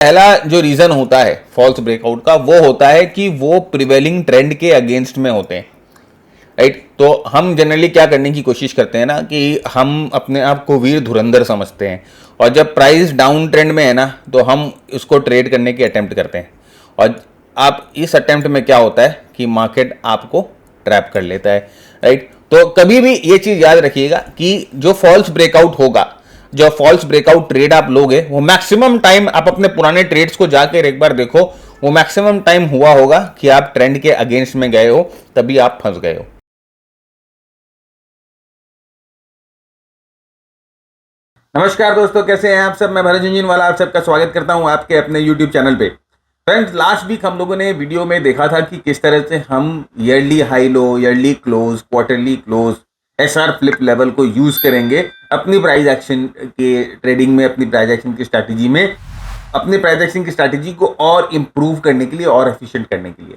पहला जो रीजन होता है फॉल्स ब्रेकआउट का वो होता है कि वो प्रिवेलिंग ट्रेंड के अगेंस्ट में होते हैं, राइट। तो हम जनरली क्या करने की कोशिश करते हैं ना कि हम अपने आप को वीर धुरंधर समझते हैं, और जब प्राइस डाउन ट्रेंड में है ना तो हम इसको ट्रेड करने की अटेम्प्ट करते हैं, और आप इस अटेम्प्ट में क्या होता है कि मार्केट आपको ट्रैप कर लेता है, राइट। तो कभी भी ये चीज याद रखिएगा कि जो फॉल्स ब्रेकआउट होगा, जो फॉल्स ब्रेकआउट ट्रेड आप लोगे, वो मैक्सिमम टाइम आप अपने पुराने ट्रेड्स को जाकर एक बार देखो, वो मैक्सिमम टाइम हुआ होगा कि आप ट्रेंड के अगेंस्ट में गए हो, तभी आप फंस गए हो। नमस्कार दोस्तों, कैसे हैं आप सब। मैं भरत झुंझुनवाला आप सबका स्वागत करता हूं आपके अपने YouTube चैनल पे। फ्रेंड्स, लास्ट वीक हम लोगों ने वीडियो में देखा था कि किस तरह से हम yearly high low, yearly close, quarterly close, SR flip level को यूज करेंगे अपनी प्राइस एक्शन के ट्रेडिंग में, अपनी प्राइस एक्शन की स्ट्रैटेजी में, अपनी प्राइस एक्शन की स्ट्रैटेजी को और इंप्रूव करने के लिए और एफिशिएंट करने के लिए।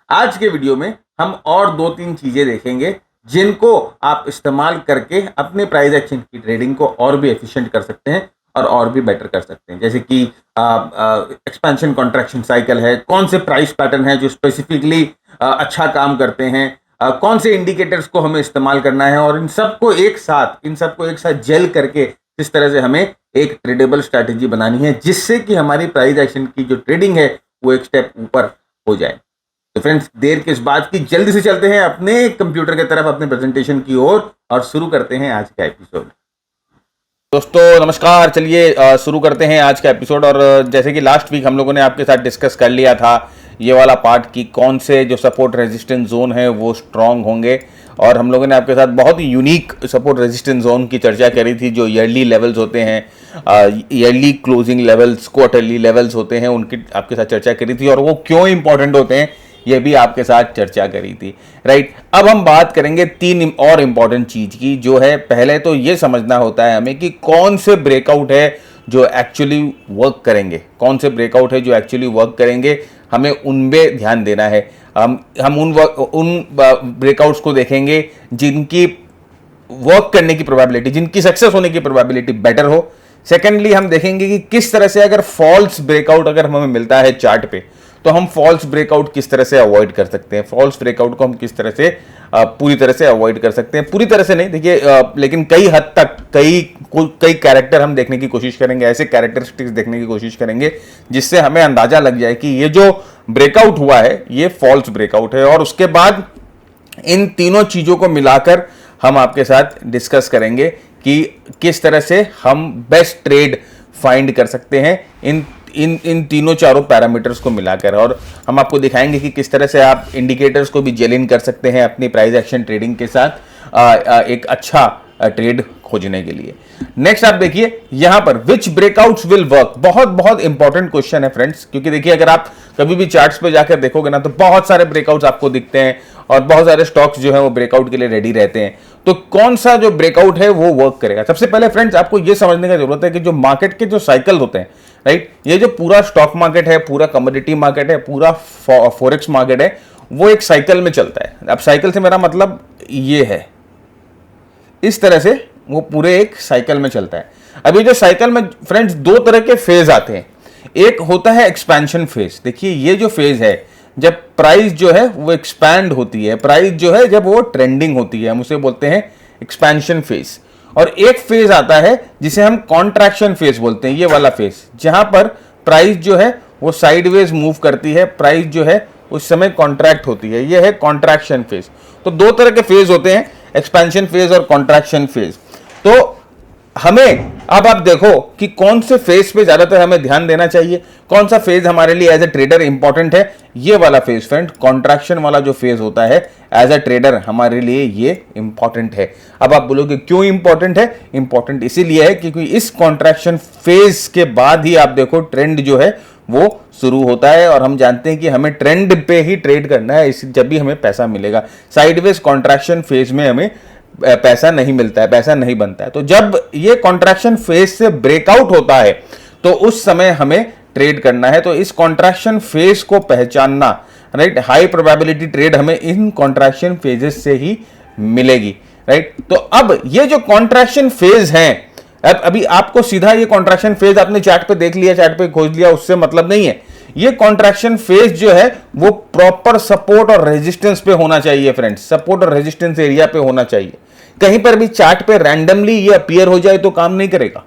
आज के वीडियो में हम और 2-3 चीजें देखेंगे जिनको आप इस्तेमाल करके अपने प्राइस एक्शन की ट्रेडिंग को और भी एफिशिएंट कर सकते हैं और भी बेटर कर सकते हैं। जैसे कि एक्सपेंशन कॉन्ट्रैक्शन साइकिल है, कौन से प्राइस पैटर्न है जो स्पेसिफिकली अच्छा काम करते हैं, कौन से इंडिकेटर्स को हमें इस्तेमाल करना है, और इन सबको एक साथ जेल करके किस तरह से हमें एक ट्रेडेबल स्ट्रैटेजी बनानी है जिससे कि हमारी प्राइस एक्शन की जो ट्रेडिंग है वो एक स्टेप ऊपर हो जाए। तो फ्रेंड्स, देर किस बात की, जल्दी से चलते हैं अपने कंप्यूटर की तरफ, अपने प्रेजेंटेशन की ओर, और शुरू करते हैं आज का एपिसोड। दोस्तों नमस्कार, चलिए शुरू करते हैं आज का एपिसोड। और जैसे कि लास्ट वीक हम लोगों ने आपके साथ डिस्कस कर लिया था ये वाला पार्ट कि कौन से जो सपोर्ट रेजिस्टेंस जोन है वो स्ट्रांग होंगे, और हम लोगों ने आपके साथ बहुत ही यूनिक सपोर्ट रेजिस्टेंस जोन की चर्चा करी थी जो ईयरली लेवल्स होते हैं, yearly closing levels, quarterly levels होते हैं, उनकी आपके साथ चर्चा करी थी और वो क्यों इंपॉर्टेंट होते हैं ये भी आपके साथ चर्चा करी थी, राइट। अब हम बात करेंगे 3 और इंपॉर्टेंट चीज की, जो है पहले तो ये समझना होता है हमें कि कौन से ब्रेकआउट है जो एक्चुअली वर्क करेंगे, कौन से ब्रेकआउट है जो एक्चुअली वर्क करेंगे, हमें उनमें ध्यान देना है। हम उन ब्रेकआउट्स को देखेंगे जिनकी वर्क करने की प्रोबेबिलिटी, जिनकी सक्सेस होने की प्रोबेबिलिटी बेटर हो। सेकेंडली हम देखेंगे कि किस तरह से अगर फॉल्स ब्रेकआउट अगर हमें मिलता है चार्ट पे तो हम फॉल्स ब्रेकआउट किस तरह से अवॉइड कर सकते हैं, फॉल्स ब्रेकआउट को हम किस तरह से पूरी तरह से अवॉइड कर सकते हैं। पूरी तरह से नहीं, देखिए, लेकिन कई हद तक कई कैरेक्टर हम देखने की कोशिश करेंगे, ऐसे कैरेक्टरिस्टिक्स देखने की कोशिश करेंगे जिससे हमें अंदाजा लग जाए कि ये जो ब्रेकआउट हुआ है ये फॉल्स ब्रेकआउट है। और उसके बाद इन तीनों चीजों को मिलाकर हम आपके साथ डिस्कस करेंगे कि किस तरह से हम बेस्ट ट्रेड फाइंड कर सकते हैं इन तीनों चारों पैरामीटर्स को मिलाकर, और हम आपको दिखाएंगे कि किस तरह से आप इंडिकेटर्स को भी जेल इन कर सकते हैं अपनी प्राइस एक्शन ट्रेडिंग के साथ एक अच्छा ट्रेड खोजने के लिए। नेक्स्ट आप देखिए यहां पर विच ब्रेकआउट्स विल वर्क, बहुत इंपॉर्टेंट क्वेश्चन है फ्रेंड्स, क्योंकि देखिए अगर आप कभी भी चार्ट्स पे जाकर देखोगे ना तो बहुत सारे ब्रेकआउट्स आपको दिखते हैं और बहुत सारे स्टॉक्स जो है वो ब्रेकआउट के लिए रेडी रहते हैं। तो कौन सा जो ब्रेकआउट है वो वर्क करेगा? सबसे पहले फ्रेंड्स आपको ये समझने की जरूरत है कि जो मार्केट के जो साइकिल होते हैं, राइट, ये जो पूरा स्टॉक मार्केट है, पूरा कमोडिटी मार्केट है, पूरा फॉरेक्स मार्केट है, वो एक साइकिल में चलता है। अब साइकिल से मेरा मतलब ये है, इस तरह से वो पूरे एक साइकिल में चलता है। अभी जो साइकिल में फ्रेंड्स 2 तरह के फेज आते हैं। एक होता है एक्सपेंशन फेज। देखिए ये जो फेज है जब प्राइस जो है वो एक्सपैंड होती है, प्राइस जो है जब वो ट्रेंडिंग होती है, हम उसे बोलते हैं एक्सपेंशन फेज। और एक फेज आता है जिसे हम कॉन्ट्रैक्शन फेज बोलते हैं, ये वाला फेज, जहां पर प्राइस जो है वो साइडवेज मूव करती है, प्राइस जो है उस समय कॉन्ट्रैक्ट होती है, ये है कॉन्ट्रैक्शन फेज। तो 2 तरह के फेज होते हैं, एक्सपेंशन फेज और कॉन्ट्रैक्शन फेज। तो हमें अब आप देखो कि कौन से फेज पे ज्यादातर हमें ध्यान देना चाहिए, कौन सा फेज हमारे लिए एज ए ट्रेडर इंपॉर्टेंट है। ये वाला फेज फ्रेंड, कॉन्ट्रैक्शन वाला जो फेज होता है एज ए ट्रेडर हमारे लिए ये इंपॉर्टेंट है। अब आप बोलोगे क्यों इंपॉर्टेंट है? इंपॉर्टेंट इसीलिए है क्योंकि इस कॉन्ट्रैक्शन फेज के बाद ही आप देखो ट्रेंड जो है वो शुरू होता है, और हम जानते हैं कि हमें ट्रेंड पे ही ट्रेड करना है, जब भी हमें पैसा मिलेगा। साइडवेज कॉन्ट्रैक्शन फेज में हमें पैसा नहीं मिलता है, पैसा नहीं बनता है। तो जब ये कॉन्ट्रैक्शन फेज से ब्रेकआउट होता है तो उस समय हमें ट्रेड करना है। तो इस कॉन्ट्रैक्शन फेज को पहचानना, राइट, हाई प्रोबेबिलिटी ट्रेड हमें इन कॉन्ट्रैक्शन फेजेस से ही मिलेगी, राइट। तो अब ये जो कॉन्ट्रैक्शन फेज हैं, अभी आपको सीधा ये कॉन्ट्रैक्शन फेज आपने चार्ट पे देख लिया, चार्ट पे खोज लिया, उससे मतलब नहीं है। ये कॉन्ट्रैक्शन फेज जो है वो प्रॉपर सपोर्ट और रेजिस्टेंस पे होना चाहिए फ्रेंड्स, सपोर्ट और रेजिस्टेंस एरिया पे होना चाहिए। कहीं पर भी चार्ट पे रैंडमली ये अपीयर हो जाए तो काम नहीं करेगा,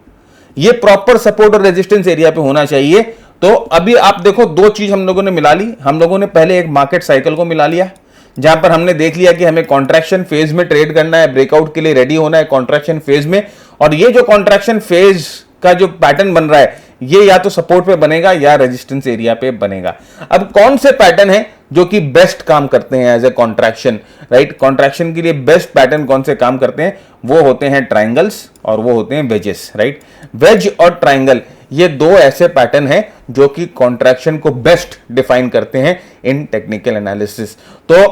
ये प्रॉपर सपोर्ट और रेजिस्टेंस एरिया पे होना चाहिए। तो अभी आप देखो दो चीज हम लोगों ने मिला ली। हम लोगों ने पहले एक मार्केट साइकिल को मिला लिया, जहां पर हमने देख लिया कि हमें कॉन्ट्रैक्शन फेज में ट्रेड करना है, ब्रेकआउट के लिए रेडी होना है कॉन्ट्रैक्शन फेज में। और ये जो कॉन्ट्रैक्शन फेज का जो पैटर्न बन रहा है ये या तो सपोर्ट पे बनेगा या रेजिस्टेंस एरिया पे बनेगा। अब कौन से पैटर्न है जो कि बेस्ट काम करते हैं as a contraction, right? Contraction के लिए बेस्ट पैटर्न कौन से काम करते हैं? वो होते हैं ट्राइंगल्स और वो होते हैं वेजेस, राइट? वेज और ट्राइंगल ये दो ऐसे पैटर्न हैं जो कि कॉन्ट्रैक्शन को बेस्ट डिफाइन करते हैं इन टेक्निकल एनालिसिस। तो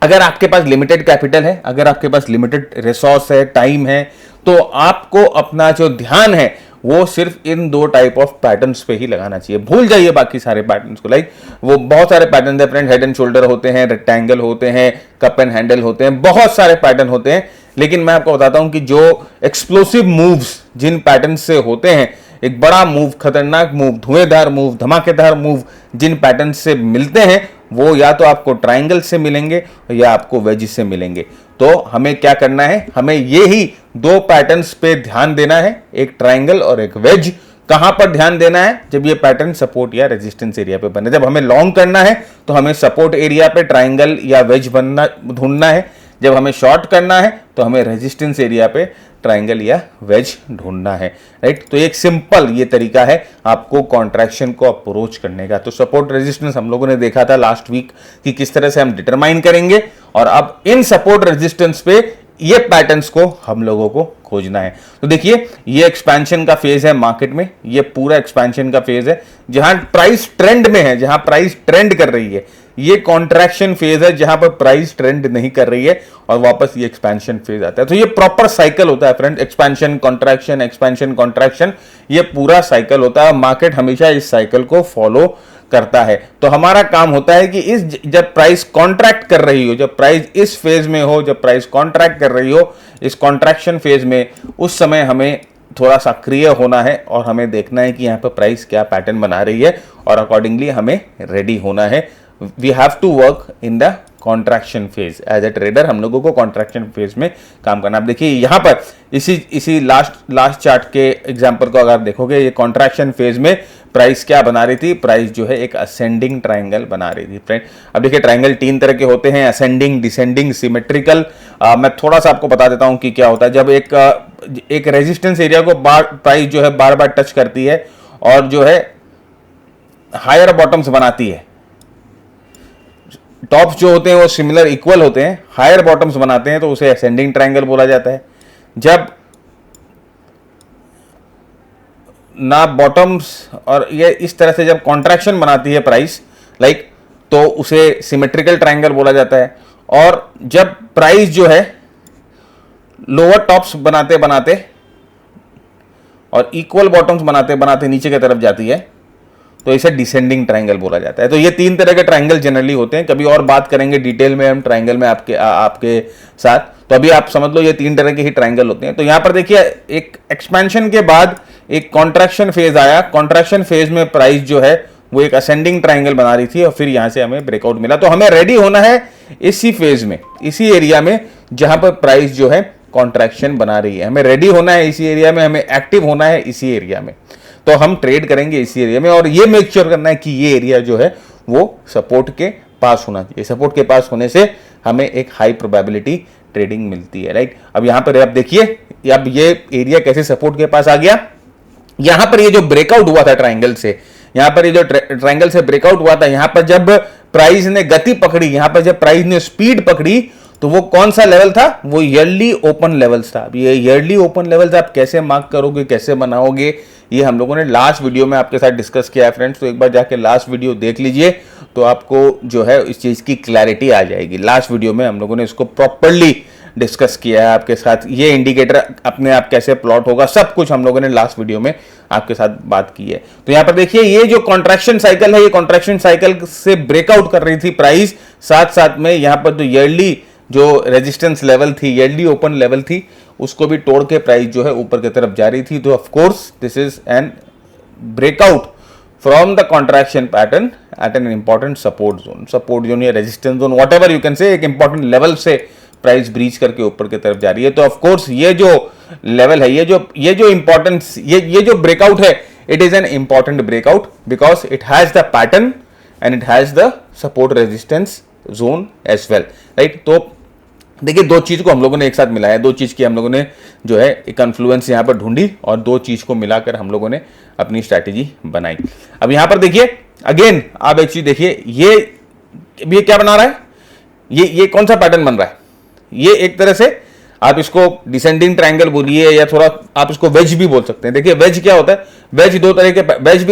अगर आपके पास लिमिटेड कैपिटल है, अगर आपके पास लिमिटेड रिसोर्स है, टाइम है, तो आपको अपना जो ध्यान है वो सिर्फ इन दो टाइप ऑफ पैटर्न्स पे ही लगाना चाहिए। भूल जाइए बाकी सारे पैटर्न्स को। लाइक वो बहुत सारे पैटर्न है फ्रेंड, हेड एंड शोल्डर होते हैं, रेक्टेंगल होते हैं, कप एंड हैंडल होते हैं, बहुत सारे पैटर्न होते हैं। लेकिन मैं आपको बताता हूं कि जो एक्सप्लोसिव मूव्स जिन पैटर्न से होते हैं, एक बड़ा मूव, खतरनाक मूव, धुएंधार मूव, धमाकेदार मूव जिन पैटर्न से मिलते हैं वो या तो आपको ट्राइंगल से मिलेंगे या आपको वेज से मिलेंगे। तो हमें क्या करना है? हमें ये ही दो पैटर्न्स पे ध्यान देना है, एक ट्राइंगल और एक वेज। कहां पर ध्यान देना है? जब ये पैटर्न सपोर्ट या रेजिस्टेंस एरिया पे बने। जब हमें लॉन्ग करना है तो हमें सपोर्ट एरिया पे ट्राइंगल या वेज बनना ढूंढना है। जब हमें शॉर्ट करना है तो हमें रेजिस्टेंस एरिया पे ट्राइंगल या वेज ढूंढना है, राइट? तो एक सिंपल ये तरीका है आपको कॉन्ट्रैक्शन को अप्रोच करने का। तो सपोर्ट रेजिस्टेंस हम लोगों ने देखा था लास्ट वीक कि किस तरह से हम डिटरमाइन करेंगे, और अब इन सपोर्ट रेजिस्टेंस पे ये पैटर्न्स को हम लोगों को खोजना है। तो देखिए ये एक्सपेंशन का फेज है मार्केट में, ये पूरा एक्सपेंशन का फेज है जहां प्राइस ट्रेंड में है, जहां प्राइस ट्रेंड कर रही है। ये कॉन्ट्रैक्शन फेज है जहां पर प्राइस ट्रेंड नहीं कर रही है और वापस ये एक्सपेंशन फेज आता है। तो ये प्रॉपर साइकिल होता है फ्रेंड, एक्सपेंशन कॉन्ट्रैक्शन, ये पूरा साइकिल होता है। मार्केट हमेशा इस साइकिल को फॉलो करता है। तो हमारा काम होता है कि इस जब प्राइस कॉन्ट्रैक्ट कर रही हो, जब प्राइस इस फेज में हो, जब प्राइस कॉन्ट्रैक्ट कर रही हो इस कॉन्ट्रैक्शन फेज में, उस समय हमें थोड़ा सक्रिय होना है और हमें देखना है कि यहाँ पर प्राइस क्या पैटर्न बना रही है और अकॉर्डिंगली हमें रेडी होना है। We have to work in the contraction phase. As a trader हम लोगों को कॉन्ट्रैक्शन फेज में काम करना। आप देखिए यहाँ पर इसी लास्ट चार्ट के एग्जांपल को अगर देखोगे, ये कॉन्ट्रैक्शन फेज में प्राइस क्या बना रही थी? प्राइस जो है एक असेंडिंग ट्राइंगल बना रही थी फ्रेंड। अब देखिए ट्राइंगल तीन तरह के होते हैं, असेंडिंग, डिसेंडिंग, सिमेट्रिकल। मैं थोड़ा सा आपको बता देता हूं कि क्या होता है। जब एक रेजिस्टेंस एरिया को प्राइस जो है बार बार टच करती है और जो है हायर बॉटम्स बनाती है, टॉप्स जो होते हैं वो सिमिलर इक्वल होते हैं, हायर बॉटम्स बनाते हैं, तो उसे असेंडिंग ट्राइंगल बोला जाता है। जब ना बॉटम्स और ये इस तरह से जब कॉन्ट्रैक्शन बनाती है प्राइस, लाइक, तो उसे सिमेट्रिकल ट्राइंगल बोला जाता है। और जब प्राइस जो है लोअर टॉप्स बनाते बनाते और इक्वल बॉटम्स बनाते बनाते नीचे की तरफ जाती है तो इसे डिसेंडिंग ट्राइंगल बोला जाता है। तो ये तीन तरह के ट्राइंगल जनरली होते हैं। कभी और बात करेंगे डिटेल में हम ट्राइंगल में आपके साथ। तो अभी आप समझ लो ये तीन तरह के ही ट्राइंगल होते हैं। तो यहां पर देखिए एक एक्सपेंशन के बाद एक कॉन्ट्रैक्शन फेज आया। कॉन्ट्रैक्शन फेज में प्राइस जो है वो एक असेंडिंग ट्राइंगल बना रही थी और फिर यहां से हमें ब्रेकआउट मिला। तो हमें रेडी होना है इसी फेज में, इसी एरिया में जहां पर प्राइस जो है कॉन्ट्रैक्शन बना रही है। हमें रेडी होना है इसी एरिया में, हमें एक्टिव होना है इसी एरिया में। तो हम ट्रेड करेंगे इसी एरिया में और ये मेक श्योर करना है कि ये एरिया जो है वो सपोर्ट के पास होना चाहिए। सपोर्ट के पास होने से हमें एक हाई प्रोबेबिलिटी ट्रेडिंग मिलती है, राइट? अब यहां पर आप देखिए अब ये एरिया कैसे सपोर्ट के पास आ गया। यहां पर ये जो ब्रेकआउट हुआ था ट्राइंगल से, यहां पर ये जो ट्राइंगल से ब्रेकआउट हुआ था, यहां पर जब प्राइस ने गति पकड़ी, यहां पर जब प्राइस ने स्पीड पकड़ी, तो वो कौन सा लेवल था? वो ईयरली ओपन लेवल्स था। अब ये ईयरली ओपन लेवल्स आप कैसे मार्क करोगे, कैसे बनाओगे, ये हम लोगों ने लास्ट वीडियो में आपके साथ डिस्कस किया है फ्रेंड्स। तो एक बार जाके लास्ट वीडियो देख लीजिए तो आपको जो है इस चीज की क्लैरिटी आ जाएगी। लास्ट वीडियो में हम लोगों ने इसको प्रॉपर्ली डिस्कस किया है आपके साथ। ये इंडिकेटर अपने आप कैसे प्लॉट होगा, सब कुछ हम लोगों ने लास्ट वीडियो में आपके साथ बात की है। तो यहां पर देखिए ये जो कॉन्ट्रैक्शन साइकिल है, ये कॉन्ट्रैक्शन साइकिल से ब्रेकआउट कर रही थी प्राइस, साथ साथ में यहां पर जो ईयरली जो रेजिस्टेंस लेवल थी, ईयरली ओपन लेवल थी, उसको भी तोड़ के प्राइस जो है ऊपर की तरफ जा रही थी। तो of course this is an breakout from the contraction pattern at an important support zone या resistance zone, whatever you can say, एक इंपॉर्टेंट लेवल से प्राइस ब्रीच करके ऊपर की तरफ जा रही है। तो ऑफ कोर्स ये जो लेवल है, ये जो इंपॉर्टेंस, ये जो ब्रेकआउट है, it is an important breakout because it has the pattern and it has the support resistance zone as well, right. तो देखिए, दो चीज को हम लोगों ने एक साथ मिलाया, दो चीज की हम लोगों ने जो है एक कन्फ्लुएंस यहाँ पर ढूंढी और दो चीज को मिलाकर हम लोगों ने अपनी स्ट्रैटेजी बनाई। अब यहाँ पर देखिए अगेन, आप एक चीज देखिए, ये क्या बना रहा है, ये कौन सा पैटर्न बन रहा है, ये एक तरह से आप इसको डिसेंडिंग ट्रायंगल बोलिए या थोड़ा आप इसको वेज भी बोल सकते हैं। देखिए वेज क्या होता है, वेज भी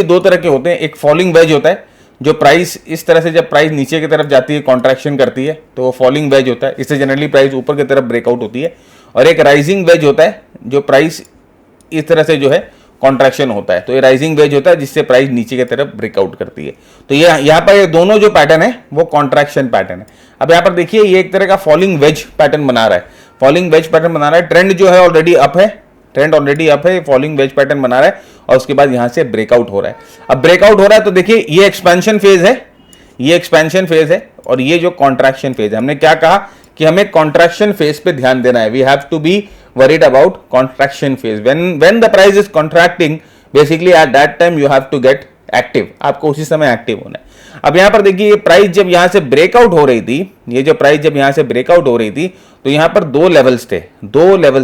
दो तरह के होते हैं। एक फॉलिंग वेज होता है, जो प्राइस इस तरह से जब प्राइस नीचे की तरफ जाती है, कॉन्ट्रैक्शन करती है, तो वो फॉलिंग वेज होता है, इससे जनरली प्राइस ऊपर की तरफ ब्रेकआउट होती है। और एक राइजिंग वेज होता है, जो प्राइस इस तरह से जो है कॉन्ट्रैक्शन होता है, तो ये राइजिंग वेज होता है जिससे प्राइस नीचे की तरफ ब्रेकआउट करती है। तो ये यहाँ पर ये दोनों जो पैटर्न है वो कॉन्ट्रैक्शन पैटर्न है। अब यहाँ पर देखिए, ये एक तरह का फॉलिंग वेज पैटर्न बना रहा है, फॉलिंग वेज पैटर्न बना रहा है। ट्रेंड जो है ऑलरेडी अप है, ट्रेंड ऑलरेडी अप है, फॉलिंग वेज पैटर्न बना रहा है और उसके बाद यहां से ब्रेकआउट हो रहा है। अब ब्रेकआउट हो रहा है तो देखिए ये एक्सपेंशन फेज है, ये एक्सपेंशन फेज है और ये जो कॉन्ट्रैक्शन फेज है। हमने क्या कहा कि हमें कॉन्ट्रैक्शन फेज पे ध्यान देना है, we have to be worried about contraction phase. When the price is contracting, basically at that time you have to get active, आपको उसी समय एक्टिव होना है। अब यहां पर देखिए, ये प्राइस जब यहां से ब्रेकआउट हो रही थी, ये जो प्राइस जब यहां से ब्रेकआउट हो रही थी, तो यहां पर दो लेवल्स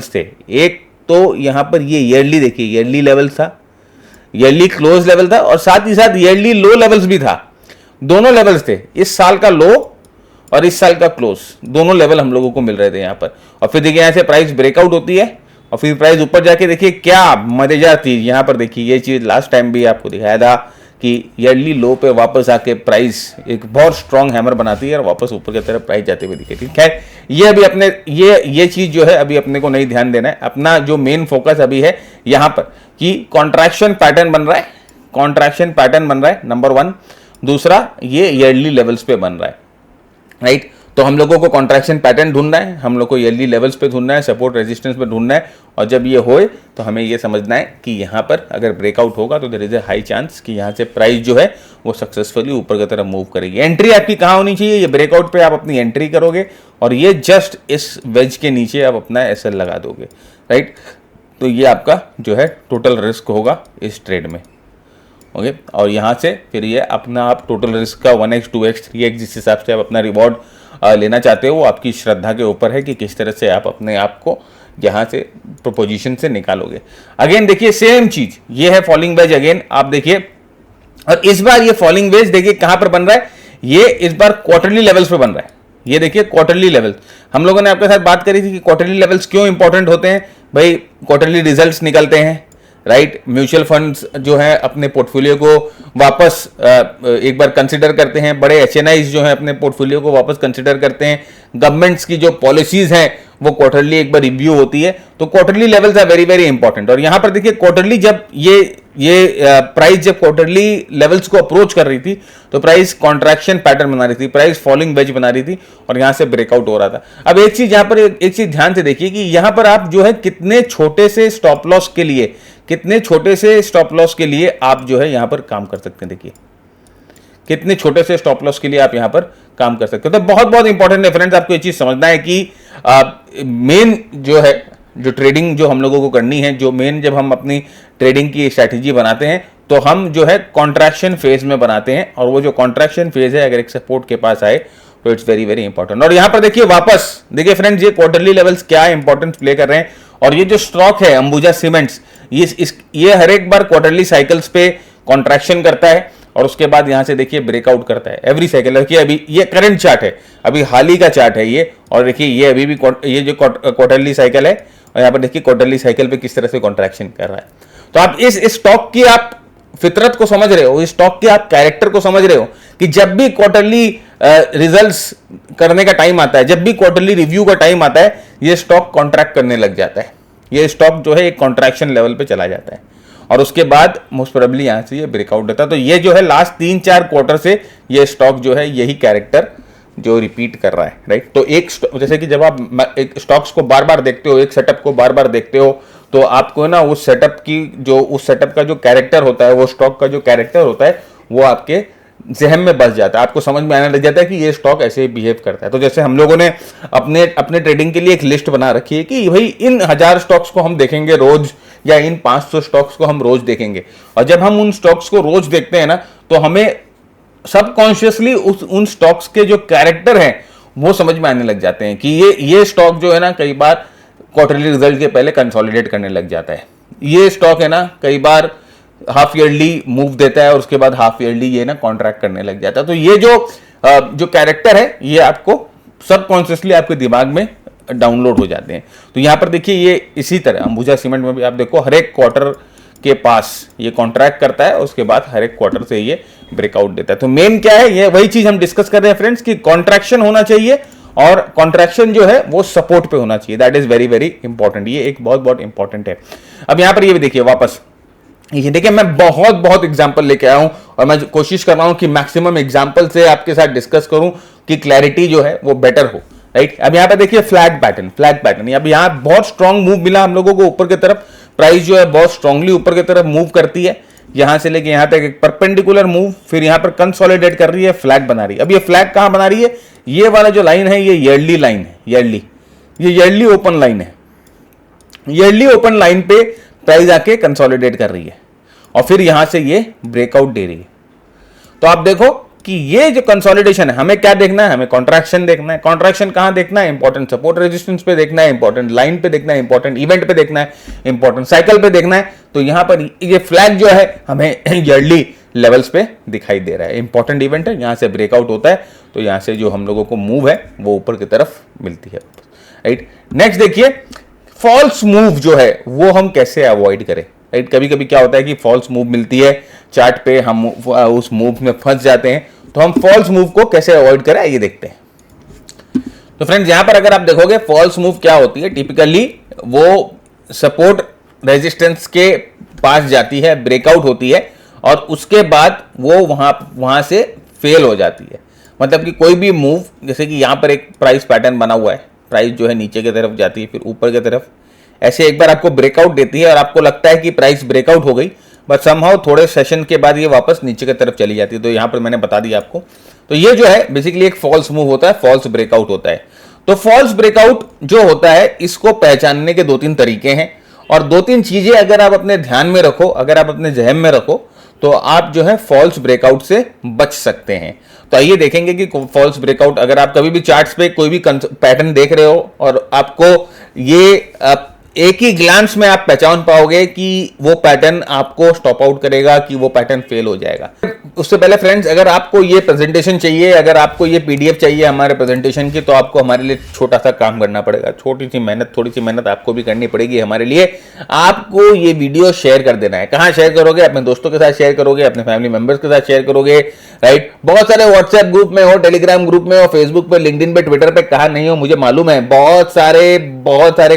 थे। एक तो यहां पर ये ईयरली, देखिए ईयरली लेवल था, ईयरली क्लोज लेवल था और साथ ही साथ ईयरली लो लेवल्स भी था। दोनों लेवल्स थे, इस साल का लो और इस साल का क्लोज, दोनों लेवल हम लोगों को मिल रहे थे यहां पर। और फिर देखिए यहां से प्राइस ब्रेकआउट होती है और फिर प्राइस ऊपर जाके देखिए क्या मजेदार चीज यहां पर देखिए, ये चीज लास्ट टाइम भी आपको दिखाया था कि ईयरली लो पे वापस आके प्राइस एक बहुत स्ट्रॉन्ग हैमर बनाती है और वापस ऊपर की तरफ प्राइस जाते हुए दिखे। ठीक है, ये अभी अपने ये चीज जो है अभी अपने को नहीं ध्यान देना है। अपना जो मेन फोकस अभी है यहां पर कि कॉन्ट्रैक्शन पैटर्न बन रहा है, कॉन्ट्रैक्शन पैटर्न बन रहा है नंबर वन। दूसरा, ये ईयरली लेवल्स पे बन रहा है, राइट। तो हम लोगों को कॉन्ट्रैक्शन पैटर्न ढूंढना है, हम लोग को ईयरली लेवल्स पे ढूंढना है, सपोर्ट रेजिस्टेंस पे ढूंढना है। और जब ये होए तो हमें ये समझना है कि यहाँ पर अगर ब्रेकआउट होगा तो there is a high chance कि यहाँ से प्राइस जो है वो सक्सेसफुली ऊपर की तरफ मूव करेगी। एंट्री आपकी कहाँ होनी चाहिए, ये ब्रेकआउट पे आप अपनी एंट्री करोगे और ये जस्ट इस वेज के नीचे आप अपना एसएल लगा दोगे, राइट। तो ये आपका जो है टोटल रिस्क होगा इस ट्रेड में, ओके। और यहाँ से फिर ये अपना आप टोटल रिस्क का 1x 2x 3x जिस हिसाब से आप अपना रिवॉर्ड लेना चाहते हो, वो आपकी श्रद्धा के ऊपर है कि किस तरह से आप अपने आप को यहाँ से प्रोपोजिशन से निकालोगे। अगेन देखिए सेम चीज, ये है फॉलिंग वेज अगेन, आप देखिए। और इस बार ये फॉलिंग वेज देखिए कहां पर बन रहा है, ये इस बार क्वार्टरली लेवल्स पे बन रहा है। ये देखिए क्वार्टरली लेवल, हम लोगों ने आपके साथ बात करी थी कि क्वार्टरली लेवल्स क्यों इंपॉर्टेंट होते हैं। भाई क्वार्टरली रिजल्ट्स निकलते हैं, राइट। म्यूचुअल फंड्स जो है अपने पोर्टफोलियो को वापस एक बार कंसिडर करते हैं, बड़े एचएनआईज जो है अपने पोर्टफोलियो को वापस कंसिडर करते हैं। गवर्नमेंट्स की जो पॉलिसीज हैं वो क्वार्टरली एक बार रिव्यू होती है, तो quarterly levels are very very important. और यहां पर देखिए क्वार्टरली जब ये प्राइस जब क्वार्टरली लेवल्स को अप्रोच कर रही थी तो प्राइस कॉन्ट्रैक्शन पैटर्न बना रही थी, प्राइस फॉलिंग वेज बना रही थी और यहां से ब्रेकआउट हो रहा था। अब एक चीज यहां पर एक चीज ध्यान से देखिए कि यहां पर आप जो है कितने छोटे से स्टॉप लॉस के लिए आप जो है यहां पर काम कर सकते हैं। देखिए कितने छोटे से स्टॉप लॉस के लिए आप यहां पर काम कर सकते हो। तो बहुत बहुत इंपॉर्टेंट है फ्रेंड्स, आपको ये चीज समझना है कि मेन जो है जो ट्रेडिंग जो हम लोगों को करनी है, जो मेन जब हम अपनी ट्रेडिंग की स्ट्रैटेजी बनाते हैं तो हम जो है कॉन्ट्रैक्शन फेज में बनाते हैं। और वो जो कॉन्ट्रैक्शन फेज है अगर एक सपोर्ट के पास आए तो इट्स वेरी वेरी इंपॉर्टेंट। और यहां पर देखिए वापस देखिए फ्रेंड्स, ये क्वार्टरली लेवल्स क्या इंपॉर्टेंस प्ले कर रहे हैं। और ये जो स्टॉक है अंबुजा सीमेंट्स, ये हर एक बार क्वार्टरली साइकिल्स पे कॉन्ट्रैक्शन करता है और उसके बाद यहां से देखिए ब्रेकआउट करता है एवरी साइकिल। देखिए अभी ये करंट चार्ट है, अभी हाल ही का चार्ट है ये। और देखिए ये अभी भी ये जो क्वार्टरली साइकिल है और यहाँ पर देखिए क्वार्टरली साइकिल पे किस तरह से कॉन्ट्रैक्शन कर रहा है। तो आप इस स्टॉक की आप फितरत को समझ रहे हो, इस स्टॉक के आप कैरेक्टर को समझ रहे हो कि जब भी क्वार्टरली रिजल्ट्स करने का टाइम आता है, जब भी क्वार्टरली रिव्यू का टाइम आता है, ये स्टॉक कॉन्ट्रैक्ट करने लग जाता है। ये स्टॉक जो है एक कॉन्ट्रैक्शन लेवल पे चला जाता है और उसके बाद मोस्ट प्रोबेबली यहां से ये ब्रेकआउट होता है। तो ये जो है लास्ट 3-4 क्वार्टर से ये स्टॉक जो है यही कैरेक्टर जो रिपीट कर रहा है, राइट। तो एक जैसे कि जब आप एक स्टॉक्स को बार बार देखते हो, एक सेटअप को बार बार देखते हो, तो आपको ना उस सेटअप का जो कैरेक्टर होता है, वो स्टॉक का जो कैरेक्टर होता है, वो आपके जहन में बस जाता है, आपको समझ में आने लग जाता है कि ये स्टॉक ऐसे ही बिहेव करता है। तो जैसे हम लोगों ने अपने ट्रेडिंग के लिए एक लिस्ट बना रखी है कि भाई इन 1000 स्टॉक्स को हम देखेंगे रोज, या इन 500 स्टॉक्स को हम रोज देखेंगे। और जब हम उन स्टॉक्स को रोज देखते हैं ना, तो हमें सबकॉन्शियसली उन स्टॉक्स के जो कैरेक्टर हैं वो समझ में आने लग जाते हैं कि ये स्टॉक जो है ना, कई बार क्वार्टरली रिजल्ट के पहले कंसोलिडेट करने लग जाता है। ये स्टॉक है ना, कई बार हाफ ईयरली मूव देता है और उसके बाद हाफ ईयरली ये ना कॉन्ट्रैक्ट करने लग जाता है। तो ये जो कैरेक्टर है, ये आपको सबकॉन्शियसली आपके दिमाग में डाउनलोड हो जाते हैं। तो यहां पर देखिए, ये इसी तरह अंबुजा सीमेंट में भी आप देखो, हर एक क्वार्टर के पास ये कॉन्ट्रैक्ट करता है, उसके बाद हर एक क्वार्टर से ये ब्रेकआउट देता है। तो मेन क्या है, ये वही चीज हम डिस्कस कर रहे हैं फ्रेंड्स, कि कॉन्ट्रैक्शन होना चाहिए और कॉन्ट्रैक्शन जो है वो सपोर्ट पे होना चाहिए। That is very very important, ये एक बहुत बहुत इंपॉर्टेंट है। अब यहां पर ये भी देखिए, वापस ये देखिए, मैं बहुत एग्जांपल लेके आया हूं और मैं कोशिश कर रहा हूं कि मैक्सिमम एग्जांपल से आपके साथ डिस्कस करूं कि क्लैरिटी जो है वो बेटर हो, राइट। अब यहां पे देखिए फ्लैग पैटर्न, अब यहां बहुत स्ट्रांग मूव मिला हम लोगों को ऊपर की तरफ, प्राइस जो है बहुत स्ट्रांगली ऊपर की तरफ मूव करती है, यहां से लेके यहां तक एक परपेंडिकुलर मूव, फिर यहां पर कंसोलिडेट कर रही है, फ्लैग बना रही है। अब ये फ्लैग कहां बना रही है, ये वाला जो लाइन है, ये ईयरली लाइन है, ये ईयरली ओपन लाइन है। ईयरली ओपन लाइन पे प्राइस आके कंसोलिडेट कर रही है और फिर यहां से ये ब्रेकआउट दे रही है। तो आप देखो कि ये जो कंसोलिडेशन है, हमें क्या देखना है, हमें कॉन्ट्रैक्शन देखना है। कॉन्ट्रैक्शन कहां देखना है, इंपॉर्टेंट सपोर्ट रेजिस्टेंस पे देखना है, इंपॉर्टेंट लाइन पे देखना है, इंपॉर्टेंट इवेंट पे देखना है, इंपॉर्टेंट साइकिल पे देखना है। तो यहां पर ये फ्लैग जो है हमें ईयरली लेवल्स पे दिखाई दे रहा है, इंपॉर्टेंट इवेंट है, यहां से ब्रेकआउट होता है, तो यहां से जो हम लोगों को मूव है वो ऊपर की तरफ मिलती है, राइट। नेक्स्ट देखिए, फॉल्स मूव जो है वो हम कैसे अवॉइड करें, राइट। कभी कभी क्या होता है कि फॉल्स मूव मिलती है चार्ट पे, हम उस मूव में फंस जाते हैं, तो हम फॉल्स मूव को कैसे अवॉइड करें, ये देखते हैं। तो फ्रेंड्स, यहां पर अगर आप देखोगे फॉल्स मूव क्या होती है, टिपिकली वो सपोर्ट रेजिस्टेंस के पास जाती है, ब्रेकआउट होती है और उसके बाद वो वहां से फेल हो जाती है। मतलब कि कोई भी मूव, जैसे कि यहां पर एक प्राइस पैटर्न बना हुआ है, प्राइस जो है नीचे की तरफ जाती है, फिर ऊपर की तरफ, ऐसे एक बार आपको ब्रेकआउट देती है और आपको लगता है कि प्राइस ब्रेकआउट हो गई, बट समहाउ थोड़े सेशन के बाद ये वापस नीचे की तरफ चली जाती है। तो यहां पर मैंने बता दिया आपको। तो ये जो है बेसिकली एक फॉल्स मूव होता है, फॉल्स ब्रेकआउट होता है। तो फॉल्स ब्रेकआउट जो होता है, इसको पहचानने के 2-3 तरीके हैं और 2-3 चीजें अगर आप अपने ध्यान में रखो, अगर आप अपने जहन में रखो, तो आप जो है फॉल्स ब्रेकआउट से बच सकते हैं। तो आइए देखेंगे कि फॉल्स ब्रेकआउट, अगर आप कभी भी चार्ट्स पे कोई भी पैटर्न देख रहे हो और आपको ये एक ही ग्लांस में आप पहचान पाओगे कि वो पैटर्न आपको स्टॉप आउट करेगा कि वो पैटर्न फेल हो जाएगा। उससे पहले फ्रेंड्स, अगर आपको ये प्रेजेंटेशन चाहिए, अगर आपको ये पीडीएफ चाहिए हमारे प्रेजेंटेशन की, तो आपको हमारे लिए छोटा सा काम करना पड़ेगा, थोड़ी सी मेहनत आपको भी करनी पड़ेगी हमारे लिए। आपको ये वीडियो शेयर कर देना है। कहाँ शेयर करोगे, अपने दोस्तों के साथ शेयर करोगे, अपने फैमिली मेंबर्स के साथ शेयर करोगे, राइट। बहुत सारे व्हाट्सएप ग्रुप में हो, टेलीग्राम ग्रुप में हो, फेसबुक पे, लिंक्डइन पे, ट्विटर पे, कहा नहीं हो मुझे मालूम है, बहुत सारे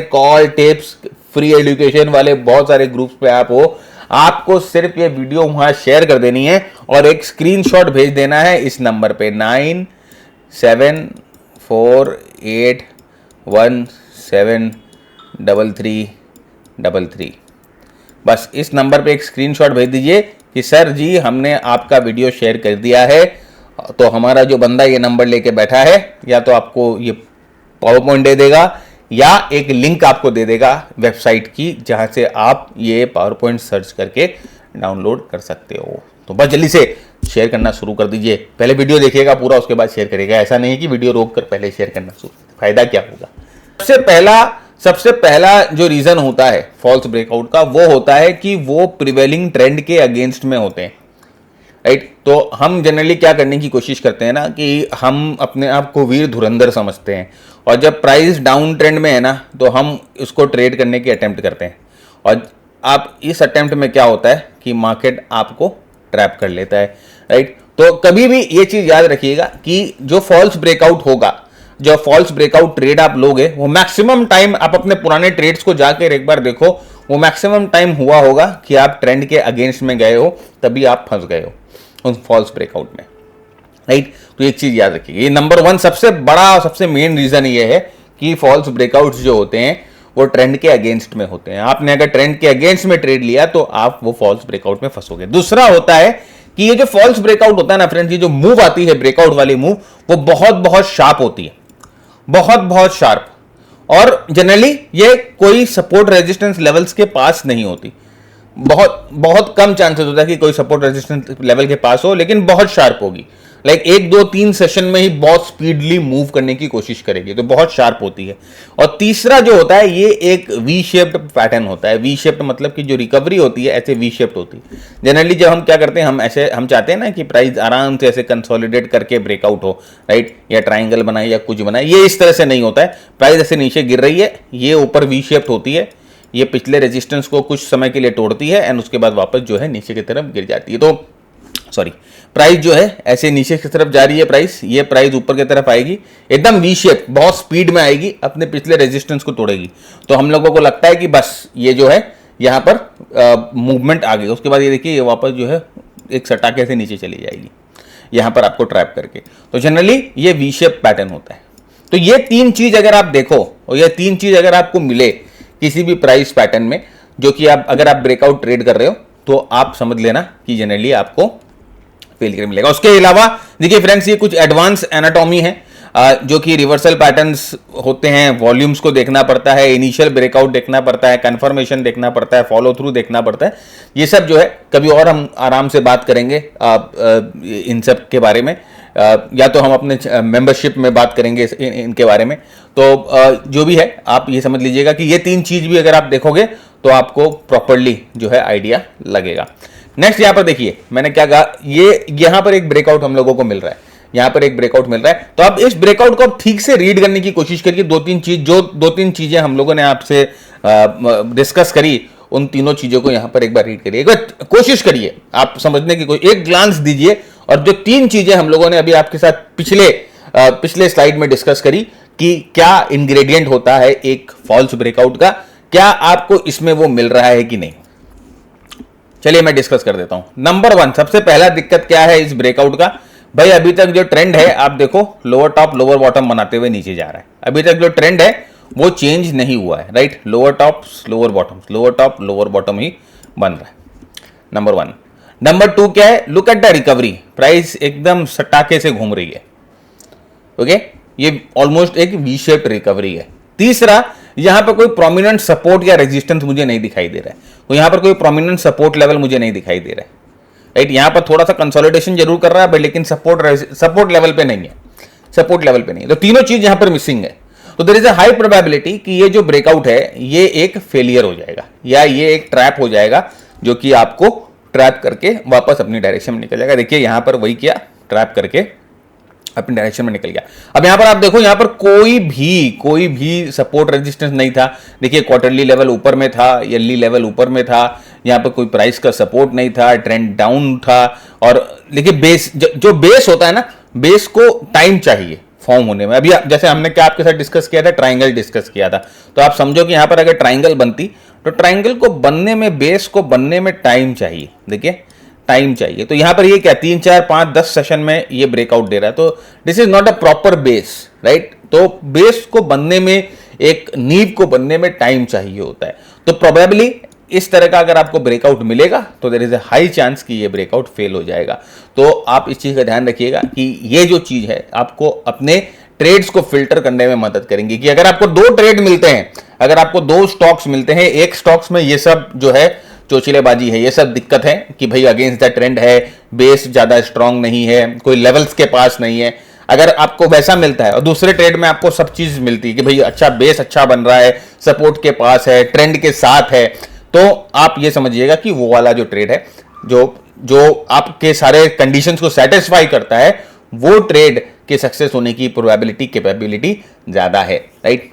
कॉल, टिप्स, फ्री एजुकेशन वाले बहुत सारे ग्रुप्स पे आप हो। आपको सिर्फ ये वीडियो वहां शेयर कर देनी है और एक स्क्रीनशॉट भेज देना है इस नंबर पे 9748173333। बस इस नंबर पे एक स्क्रीनशॉट भेज दीजिए कि सर जी हमने आपका वीडियो शेयर कर दिया है। तो हमारा जो बंदा ये नंबर लेके बैठा है, या तो आपको ये पावर पॉइंट दे देगा या एक लिंक आपको दे देगा वेबसाइट की, जहां से आप ये पावर पॉइंट सर्च करके डाउनलोड कर सकते हो। तो बस जल्दी से शेयर करना शुरू कर दीजिए। पहले वीडियो देखिएगा पूरा, उसके बाद शेयर करिएगा। ऐसा नहीं है कि वीडियो रोक कर पहले शेयर करना शुरू, फायदा क्या होगा। सबसे पहला जो रीजन होता है फॉल्स ब्रेकआउट का, वो होता है कि वो प्रिवेलिंग ट्रेंड के अगेंस्ट में होते हैं, राइट। तो हम जनरली क्या करने की कोशिश करते हैं ना, कि हम अपने आप को वीर धुरंधर समझते हैं और जब प्राइस डाउन ट्रेंड में है ना, तो हम इसको ट्रेड करने की अटेम्प्ट करते हैं। और आप इस अटेम्प्ट में क्या होता है कि मार्केट आपको ट्रैप कर लेता है, राइट। तो कभी भी ये चीज याद रखिएगा कि जो फॉल्स ब्रेकआउट होगा, जो फॉल्स ब्रेकआउट ट्रेड आप लोगे, वो मैक्सिमम टाइम आप अपने पुराने ट्रेड्स को जाकर एक बार देखो, वो मैक्सिमम टाइम हुआ होगा कि आप ट्रेंड के अगेंस्ट में गए हो, तभी आप फंस गए हो उस फॉल्स ब्रेकआउट में, राइट। तो एक चीज याद रखिए, ये नंबर 1 सबसे बड़ा और सबसे मेन रीजन ये है कि फॉल्स ब्रेकआउट्स जो होते हैं वो ट्रेंड के अगेंस्ट में होते हैं। आपने अगर ट्रेंड के अगेंस्ट में ट्रेड लिया तो आप वो फॉल्स ब्रेकआउट में फंसोगे। दूसरा होता है कि ये जो फॉल्स ब्रेकआउट होता है ना फ्रेंड्स, ये जो मूव आती है ब्रेकआउट वाली मूव, वो बहुत बहुत शार्प होती है, बहुत बहुत शार्प, और जनरली ये कोई सपोर्ट रेजिस्टेंस लेवल्स के पास नहीं होती। बहुत बहुत कम चांसेस होता है कि कोई सपोर्ट रेजिस्टेंस लेवल के पास हो, लेकिन बहुत शार्प होगी। लाइक 1 2 3 सेशन में ही बहुत स्पीडली मूव करने की कोशिश करेगी, तो बहुत शार्प होती है। और तीसरा जो होता है, ये एक वी शेप्ड पैटर्न होता है। वी शेप्ड मतलब कि जो रिकवरी होती है ऐसे वी शेप्ड होती है। जनरली जब हम क्या करते हैं, हम चाहते हैं ना कि प्राइस आराम से ऐसे कंसोलिडेट करके ब्रेकआउट हो, राइट, या ट्राइंगल बनाए या कुछ बनाए। ये इस तरह से नहीं होता है। प्राइस ऐसे नीचे गिर रही है, ये ऊपर वी शेप्ड होती है, ये पिछले रेजिस्टेंस को कुछ समय के लिए तोड़ती है एंड उसके बाद वापस जो है नीचे की तरफ गिर जाती है। तो सॉरी, प्राइस जो है ऐसे नीचे की तरफ जा रही है, प्राइस ये प्राइस ऊपर की तरफ आएगी, एकदम वी शेप, बहुत स्पीड में आएगी, अपने पिछले रेजिस्टेंस को तोड़ेगी। तो हम लोगों को लगता है कि बस ये जो है यहाँ पर मूवमेंट आ गई। उसके बाद ये देखिए, ये वापस जो है एक सटाके से नीचे चली जाएगी, यहाँ पर आपको ट्रैप करके। तो जनरली ये वी शेप पैटर्न होता है। तो ये 3 चीज अगर आप देखो और ये 3 चीज अगर आपको मिले किसी भी प्राइस पैटर्न में, जो कि आप अगर आप ब्रेकआउट ट्रेड कर रहे हो, तो आप समझ लेना कि जनरली आपको फेलियर मिलेगा। उसके अलावा देखिए फ्रेंड्स, ये कुछ एडवांस एनाटॉमी है, जो कि रिवर्सल पैटर्न्स होते हैं। वॉल्यूम्स को देखना पड़ता है, इनिशियल ब्रेकआउट देखना पड़ता है, कंफर्मेशन देखना पड़ता है, फॉलो थ्रू देखना पड़ता है। ये सब जो है कभी और हम आराम से बात करेंगे इन सब के बारे में, या तो हम अपने मेंबरशिप में बात करेंगे इनके बारे में। तो जो भी है आप ये समझ लीजिएगा कि ये 3 चीज भी अगर आप देखोगे तो आपको प्रॉपरली जो है आइडिया लगेगा। नेक्स्ट यहां पर देखिए, मैंने क्या कहा, ये यहां पर एक ब्रेकआउट हम लोगों को मिल रहा है, यहां पर एक ब्रेकआउट मिल रहा है। तो आप इस ब्रेकआउट को ठीक से रीड करने की कोशिश करिए। 2-3 चीजें हम लोगों ने आपसे डिस्कस करी, उन तीनों चीजों को यहां पर एक बार रीड करिए, एक बार कोशिश करिए आप समझने की, एक ग्लांस दीजिए। और जो 3 चीजें हम लोगों ने अभी आपके साथ पिछले स्लाइड में डिस्कस करी कि क्या इंग्रेडिएंट होता है एक फॉल्स ब्रेकआउट का, क्या आपको इसमें वो मिल रहा है कि नहीं। चलिए मैं डिस्कस कर देता हूं। नंबर 1, सबसे पहला दिक्कत क्या है इस ब्रेकआउट का, भाई अभी तक जो ट्रेंड है आप देखो, लोअर टॉप लोअर बॉटम बनाते हुए नीचे जा रहा है। अभी तक जो ट्रेंड है वो चेंज नहीं हुआ है, right. Lower top lower bottom, lower top lower bottom ही बन रहा है, नंबर 1। नंबर 2 क्या है, look at the recovery, price एकदम सटाके से घूम रही है, ओके, ये ऑलमोस्ट एक वी शेप रिकवरी है। तीसरा, यहां पर कोई प्रोमिनेंट सपोर्ट या रेजिस्टेंस मुझे नहीं दिखाई दे रहा है, तो यहां पर कोई प्रोमिनेंट सपोर्ट लेवल मुझे नहीं दिखाई दे रहा है, राइट। यहां पर थोड़ा सा कंसोलिडेशन जरूर कर रहा है, लेकिन सपोर्ट लेवल पे नहीं है, सपोर्ट लेवल पे नहीं है। तो तीनों चीज यहां पर मिसिंग है। तो there is a high probability कि ये जो ब्रेकआउट है ये एक फेलियर हो जाएगा, या ये एक ट्रैप हो जाएगा, जो कि आपको ट्रैप करके वापस अपनी डायरेक्शन में निकल जाएगा। देखिए यहां पर वही किया, ट्रैप करके अपनी डायरेक्शन में निकल गया। अब यहां पर आप देखो, यहां पर कोई भी सपोर्ट रेजिस्टेंस नहीं था। देखिए क्वार्टरली लेवल ऊपर में था, ईयरली लेवल ऊपर में था, यहां पर कोई प्राइस का सपोर्ट नहीं था, ट्रेंड डाउन था। और देखिए बेस, जो बेस होता है ना, बेस को टाइम चाहिए फॉर्म होने में। अभी जैसे हमने क्या आपके साथ डिस्कस किया था, ट्राइंगल डिस्कस किया था, तो आप समझो कि यहां पर अगर ट्राइंगल बनती, तो ट्राइंगल को बनने में, बेस को बनने में टाइम चाहिए। देखिए टाइम चाहिए। तो यहां पर ये क्या 3 4 5 10 सेशन में ये ब्रेकआउट दे रहा है, तो this is not a proper base, right. तो बेस को बनने में, एक नींव को बनने में टाइम चाहिए होता है। तो प्रोबेबली इस तरह का अगर आपको ब्रेकआउट मिलेगा तो there is a high chance कि ये ब्रेकआउट फेल हो जाएगा। तो आप इस चीज का ध्यान रखिएगा कि ये जो चीज है आपको अपने ट्रेड्स को फिल्टर करने में मदद करेंगी। कि अगर आपको 2 ट्रेड मिलते हैं, अगर आपको 2 स्टॉक्स मिलते हैं, एक स्टॉक्स में ये सब जो है चोचिलेबाजी है, ये सब दिक्कत है कि भाई अगेंस्ट द ट्रेंड है, बेस ज्यादा स्ट्रांग नहीं है, कोई लेवल्स के पास नहीं है, अगर आपको वैसा मिलता है, और दूसरे ट्रेड में आपको सब चीज मिलती है कि भाई अच्छा बेस अच्छा बन रहा है, सपोर्ट के पास है, ट्रेंड के साथ है, तो आप ये समझिएगा कि वो वाला जो ट्रेड है, जो आपके सारे कंडीशंस को सेटिस्फाई करता है, वो ट्रेड के सक्सेस होने की प्रोबेबिलिटी, कैपेबिलिटी ज्यादा है, राइट।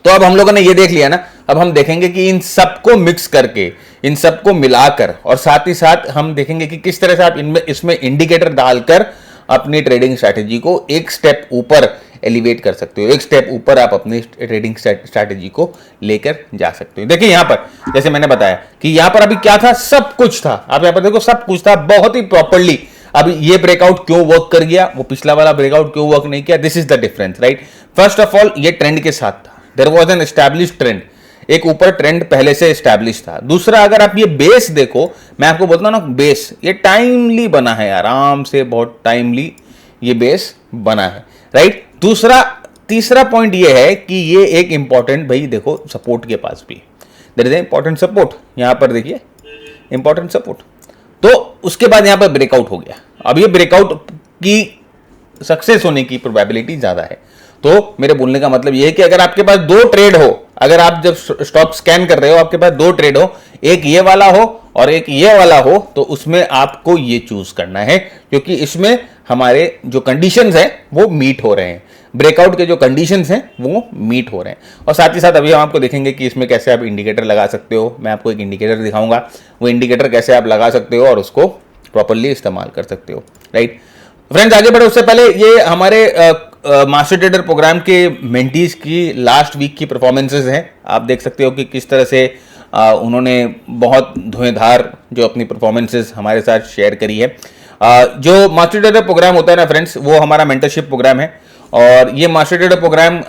तो अब हम लोगों ने ये देख लिया ना, अब हम देखेंगे कि इन सबको मिक्स करके, इन सबको मिलाकर, और साथ ही साथ हम देखेंगे कि किस तरह से आप इसमें इंडिकेटर डालकर अपनी ट्रेडिंग स्ट्रैटेजी को एक स्टेप ऊपर एलिवेट कर सकते हो, एक स्टेप ऊपर आप अपनी ट्रेडिंग स्ट्रैटेजी को लेकर जा सकते हो। देखिए यहां पर जैसे मैंने बताया कि यहां पर अभी क्या था, सब कुछ था। आप यहां पर देखो सब कुछ था, बहुत ही प्रॉपर्ली अब ये ब्रेकआउट क्यों वर्क कर गया, वो पिछला वाला ब्रेकआउट क्यों वर्क नहीं किया, this is the difference, right. First of all ये ट्रेंड के साथ था, there was an established trend, एक ऊपर ट्रेंड पहले से एस्टैब्लिश था। दूसरा, अगर आप ये बेस देखो, मैं आपको बोलता हूं ना, बेस ये टाइमली बना है, आराम से बहुत टाइमली ये बेस बना है, राइट। तीसरा पॉइंट ये है कि ये एक इंपॉर्टेंट, भाई देखो सपोर्ट के पास भी देयर इज इंपॉर्टेंट सपोर्ट, यहां पर देखिए इंपॉर्टेंट सपोर्ट, तो उसके बाद यहां पर ब्रेकआउट हो गया। अब ये ब्रेकआउट की सक्सेस होने की प्रोबेबिलिटी ज्यादा है। तो मेरे बोलने का मतलब ये है कि अगर आपके पास दो ट्रेड हो, अगर आप जब स्टॉक स्कैन कर रहे हो, आपके पास दो ट्रेड हो, एक ये वाला हो और एक ये वाला हो, तो उसमें आपको ये चूज करना है, क्योंकि इसमें हमारे जो कंडीशंस हैं वो मीट हो रहे हैं, ब्रेकआउट के जो कंडीशंस हैं वो मीट हो रहे हैं। और साथ ही साथ अभी हम आपको देखेंगे कि इसमें कैसे आप इंडिकेटर लगा सकते हो, मैं आपको एक इंडिकेटर दिखाऊंगा, वो इंडिकेटर कैसे आप लगा सकते हो और उसको प्रॉपर्ली इस्तेमाल कर सकते हो, राइट। फ्रेंड्स, आगे बढ़े उससे पहले ये हमारे मास्टर ट्रेडर प्रोग्राम के मेंटीज की लास्ट वीक की परफॉर्मेंसेस हैं। आप देख सकते हो कि किस तरह से उन्होंने बहुत धुएंधार जो अपनी परफॉर्मेंसेस हमारे साथ शेयर करी है। जो मास्टर ट्रेडर प्रोग्राम होता है ना फ्रेंड्स, वो हमारा मेंटरशिप प्रोग्राम है, और ये मास्टर ट्रेडर प्रोग्राम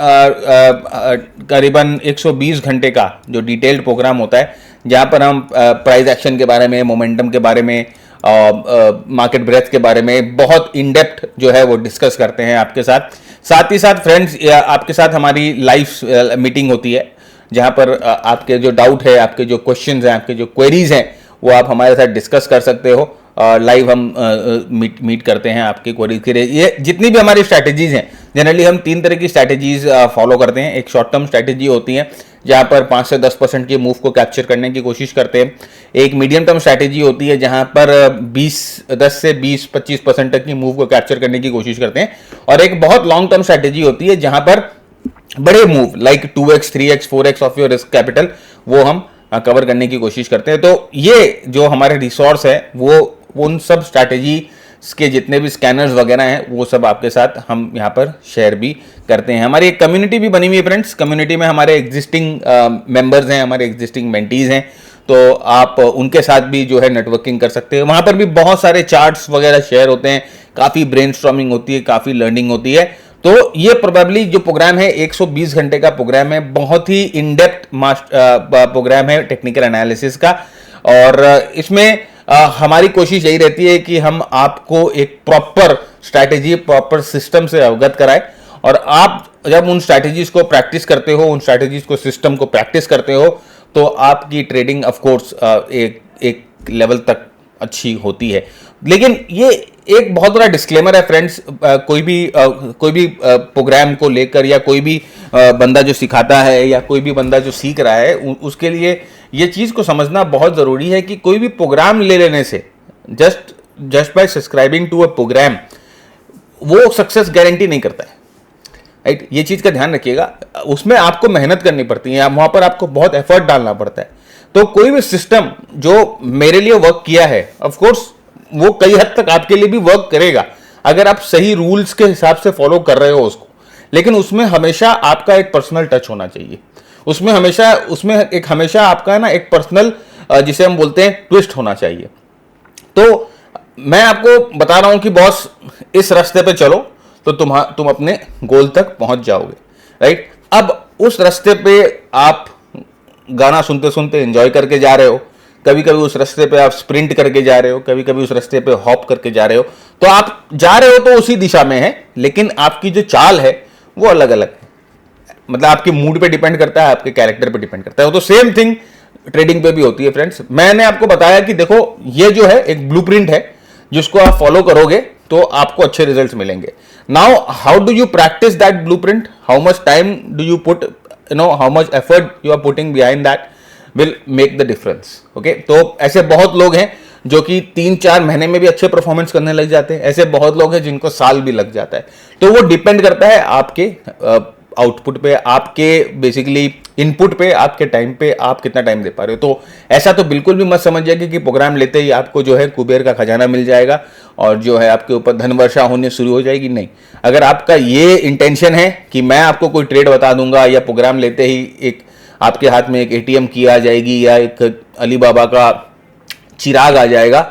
करीबन 120 घंटे का जो डिटेल्ड प्रोग्राम होता है, जहाँ पर हम प्राइस एक्शन के बारे में, मोमेंटम के बारे में, मार्केट ब्रेथ के बारे में बहुत इन डेप्थ जो है वो डिस्कस करते हैं आपके साथ। साथ ही साथ फ्रेंड्स, आपके साथ हमारी लाइव मीटिंग होती है, जहाँ पर आपके जो डाउट है, आपके जो क्वेश्चंस हैं, आपके जो क्वेरीज हैं, वो आप हमारे साथ डिस्कस कर सकते हो। लाइव हम मीट करते हैं आपकी क्वेरीज के लिए। ये जितनी भी हमारी स्ट्रैटेजीज हैं, जनरली हम 3 तरह की स्ट्रैटेजीज फॉलो करते हैं। एक शॉर्ट टर्म स्ट्रैटेजी होती है, जहां पर 5 से 10% के मूव को कैप्चर करने की कोशिश करते हैं। एक मीडियम टर्म स्ट्रैटेजी होती है, जहां पर 10 से 20-25% तक की मूव को कैप्चर करने की कोशिश करते हैं। और एक बहुत लॉन्ग टर्म स्ट्रैटेजी होती है, जहां पर बड़े move like 2x, 3x, 4x of your risk capital वो हम कवर करने की कोशिश करते हैं। तो ये जो हमारे रिसोर्स है, वो उन सब स्ट्रैटेजी के जितने भी स्कैनर्स वगैरह हैं, वो सब आपके साथ हम यहाँ पर शेयर भी करते हैं। हमारी एक कम्युनिटी भी बनी हुई है फ्रेंड्स, कम्युनिटी में हमारे एग्जिस्टिंग मेंबर्स हैं, हमारे एग्जिस्टिंग मेंटीज हैं, तो आप उनके साथ भी जो है नेटवर्किंग कर सकते हैं। वहाँ पर भी बहुत सारे चार्ट्स वगैरह शेयर होते हैं, काफ़ी ब्रेनस्टॉर्मिंग होती है, काफ़ी लर्निंग होती है। तो ये प्रोबेबली जो प्रोग्राम है 120 घंटे का प्रोग्राम है, बहुत ही इन डेप्थ प्रोग्राम है टेक्निकल एनालिसिस का। और इसमें हमारी कोशिश यही रहती है कि हम आपको एक प्रॉपर स्ट्रैटेजी, प्रॉपर सिस्टम से अवगत कराएं, और आप जब उन स्ट्रैटेजीज को प्रैक्टिस करते हो, उन स्ट्रैटेजीज को, सिस्टम को प्रैक्टिस करते हो, तो आपकी ट्रेडिंग ऑफ कोर्स एक लेवल तक अच्छी होती है। लेकिन ये एक बहुत बड़ा डिस्क्लेमर है फ्रेंड्स, कोई भी प्रोग्राम को लेकर, या कोई भी बंदा जो सिखाता है, या कोई भी बंदा जो सीख रहा है, उसके लिए ये चीज़ को समझना बहुत ज़रूरी है कि कोई भी प्रोग्राम ले लेने से, just by subscribing to a programme, वो सक्सेस गारंटी नहीं करता है, राइट। ये चीज़ का ध्यान रखिएगा, उसमें आपको मेहनत करनी पड़ती है, वहाँ पर आपको बहुत एफर्ट डालना पड़ता है। तो कोई भी सिस्टम जो मेरे लिए वर्क किया है, ऑफ कोर्स वो कई हद तक आपके लिए भी वर्क करेगा, अगर आप सही रूल्स के हिसाब से फॉलो कर रहे हो उसको। लेकिन उसमें हमेशा आपका एक पर्सनल टच होना चाहिए, उसमें हमेशा आपका ना एक पर्सनल, जिसे हम बोलते हैं ट्विस्ट होना चाहिए। तो मैं आपको बता रहा हूं कि बॉस, इस रास्ते पे चलो तो तुम अपने गोल तक पहुंच जाओगे, राइट। अब उस रास्ते पे आप गाना सुनते सुनते एंजॉय करके जा रहे हो, कभी कभी उस रास्ते पे आप स्प्रिंट करके जा रहे हो, कभी कभी उस रास्ते पे हॉप करके जा रहे हो। तो आप जा रहे हो तो उसी दिशा में है, लेकिन आपकी जो चाल है वो अलग अलग है। मतलब आपके मूड पे डिपेंड करता है, आपके कैरेक्टर पे डिपेंड करता है। तो सेम थिंग ट्रेडिंग पे भी होती है फ्रेंड्स। मैंने आपको बताया कि देखो, ये जो है एक ब्लूप्रिंट है, जिसको आप फॉलो करोगे तो आपको अच्छे रिजल्ट्स मिलेंगे। Now how do you practise that blueprint, how much time do you put, how much effort you are putting behind that will make the difference, okay. तो ऐसे बहुत लोग हैं जो कि 3-4 महीने में भी अच्छे परफॉर्मेंस करने लग जाते हैं, ऐसे बहुत लोग हैं जिनको साल भी लग जाता है। तो वो डिपेंड करता है आपके आउटपुट पे, आपके बेसिकली इनपुट पे, आपके टाइम पे, आप कितना टाइम दे पा रहे हो। तो ऐसा तो बिल्कुल भी मत समझिए कि प्रोग्राम लेते ही आपको जो है कुबेर का खजाना मिल जाएगा और जो है आपके ऊपर धन वर्षा होने शुरू हो जाएगी। नहीं, अगर आपका ये इंटेंशन है कि मैं आपको कोई ट्रेड बता दूंगा, या प्रोग्राम लेते ही एक आपके हाथ में एक ATM की आ जाएगी, या एक अली बाबा का चिराग आ जाएगा,